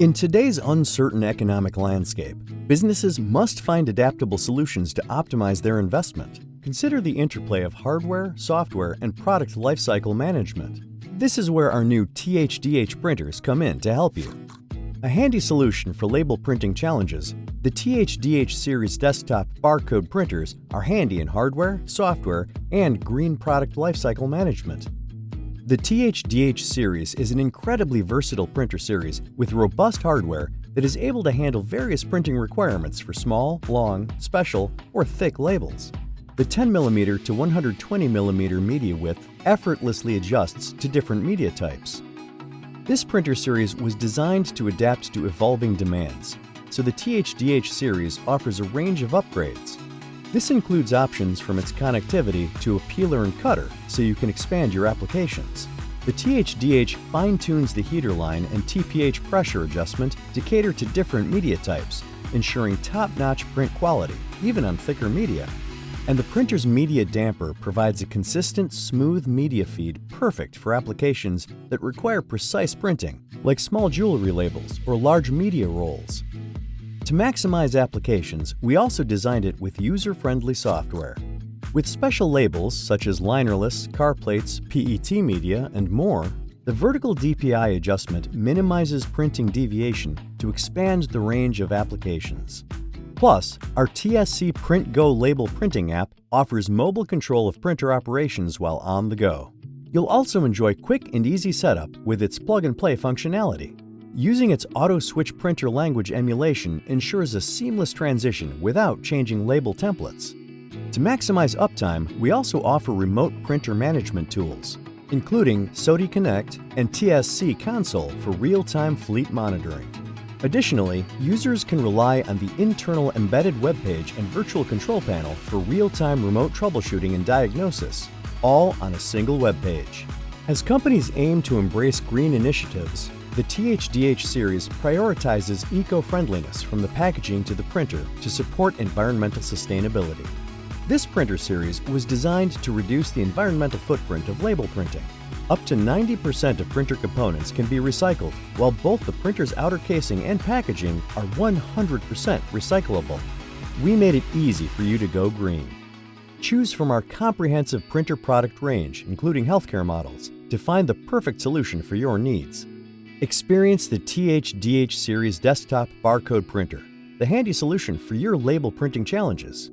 In today's uncertain economic landscape, businesses must find adaptable solutions to optimize their investment. Consider the interplay of hardware, software, and product lifecycle management. This is where our new THDH printers come in to help you. A handy solution for label printing challenges, the THDH series desktop barcode printers are handy in hardware, software, and green product lifecycle management. The THDH series is an incredibly versatile printer series with robust hardware that is able to handle various printing requirements for small, long, special, or thick labels. The 10mm to 120mm media width effortlessly adjusts to different media types. This printer series was designed to adapt to evolving demands, so the THDH series offers a range of upgrades. This includes options from its connectivity to a peeler and cutter, so you can expand your applications. The THDH fine-tunes the heater line and TPH pressure adjustment to cater to different media types, ensuring top-notch print quality, even on thicker media. And the printer's media damper provides a consistent, smooth media feed perfect for applications that require precise printing, like small jewelry labels or large media rolls. To maximize applications, we also designed it with user-friendly software. With special labels such as linerless, car plates, PET media, and more, the vertical DPI adjustment minimizes printing deviation to expand the range of applications. Plus, our TSC Print Go label printing app offers mobile control of printer operations while on the go. You'll also enjoy quick and easy setup with its plug-and-play functionality. Using its auto-switch printer language emulation ensures a seamless transition without changing label templates. To maximize uptime, we also offer remote printer management tools, including SOTI Connect and TSC Console for real-time fleet monitoring. Additionally, users can rely on the internal embedded web page and virtual control panel for real-time remote troubleshooting and diagnosis, all on a single web page. As companies aim to embrace green initiatives, the THDH series prioritizes eco-friendliness from the packaging to the printer to support environmental sustainability. This printer series was designed to reduce the environmental footprint of label printing. Up to 90% of printer components can be recycled, while both the printer's outer casing and packaging are 100% recyclable. We made it easy for you to go green. Choose from our comprehensive printer product range, including healthcare models, to find the perfect solution for your needs. Experience the THDH series desktop barcode printer, the handy solution for your label printing challenges.